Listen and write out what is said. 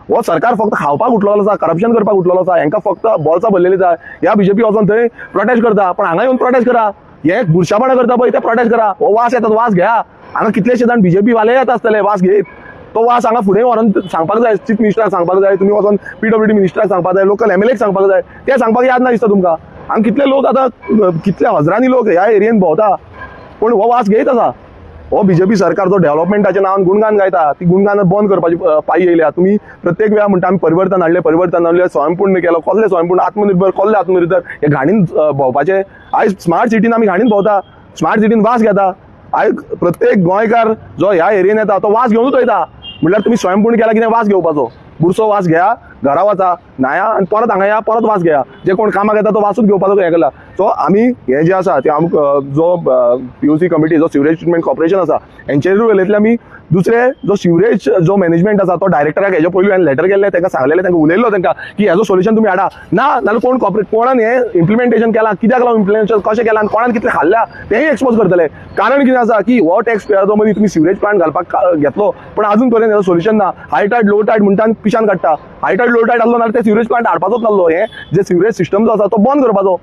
हो सरकार फक्त खावपाक उठलेलो आसा, करप्शन करपाक उठलेलो आसा, हांकां फक्त बॉल्सां भरलेली आसा. ह्या बीजेपी वचून थंय प्रोटेस्ट करता, पण हांगा येवन प्रोटेस्ट करा. हे बुरशापणां करता पळय ते प्रोटेस्ट करा. हो वास येता वास घ्या. हांगा कितलेशे जाण बीजेपी वाले येता आसतले वास घेत. तो वास हांगा फुडें व्हरून सांगपाक जाय, चीफ मिनिस्टराक सांगपाक जाय, तुमी वचून PWD मिनिस्टराक सांगपाक जाय, लोकल MLAक सांगपाक जाय. ते सांगपाक याद ना दिसता तुमकां. हांगा कितले लोक आतां, कितले हजारांनी लोक ह्या एरियेन भोंवता, पूण हो वास घेयत आसा. हो बीजेपी सरकार जो डेव्हलपमेंटाच्या नांवान गुणगान गायता, ती गुणगान बंद करपाची पायी येयल्या. तुम्ही प्रत्येक वेळा म्हणटा आमी परिवर्तन हाडले, स्वयंपूर्ण केलो. कसले स्वयंपूर्ण? आत्मनिर्भर कसले आत्मनिर्भर? हे घाणीन भोंवपाचे. आयज स्मार्ट सिटीन आमी घाणीन भोंवता, स्मार्ट सिटीन वास घेता. आयज प्रत्येक गोंयकार जो ह्या एरियेन येता तो वास घेवनूच वयता. म्हटल्यार तुम्ही स्वयंपूर्ण केला कितें वास घेवपाचो? बुरसो वास घ्या, घरा वचा, न्हाया आनी परत हांगा या, परत वास घेया. जे कोण कामाक येता तो वासूच घेवपाचो हें केला. सो आमी हे जे आसा ते जो PUC कमिटी, जो सिवरेज ट्रिटमेंट कॉर्पोरेशन आसा, हेंचेरूय उलयतले आमी. दुसरे जो सिवरेज जो मॅनेजमेंट आसा तो डायरेक्टराक हेजे पयलीं हांवें लेटर केल्लें, तांकां सांगलेलें, तांकां उलयल्लो तांकां की हेजो सोल्युशन तुमी हाडा. ना नाल्यार कोण कोणान हें इम्प्लिमेंटेशन केलां, कित्याक लागून इम्प्लिमेंटेशन कशें केलां आनी कोणान कितलें खाल्ल्या तेंय एक्सपोज करतले. कारण कितें आसा की हो टॅक्स पेयराचो मदीं तुमी सिवरेज प्लांट घालपाक घेतलो, पण अजून पर्यंत हेजो सोल्युशन ना. हाय टायड लो टायड म्हणटा आनी पिशान काडटा. हाय टायड लो टायड आसलो नाल्यार ते सिवरेज प्लांट हाडपाचोच नासलो. हे जे सिवरेज सिस्टम जो आसा तो बंद करपाचो.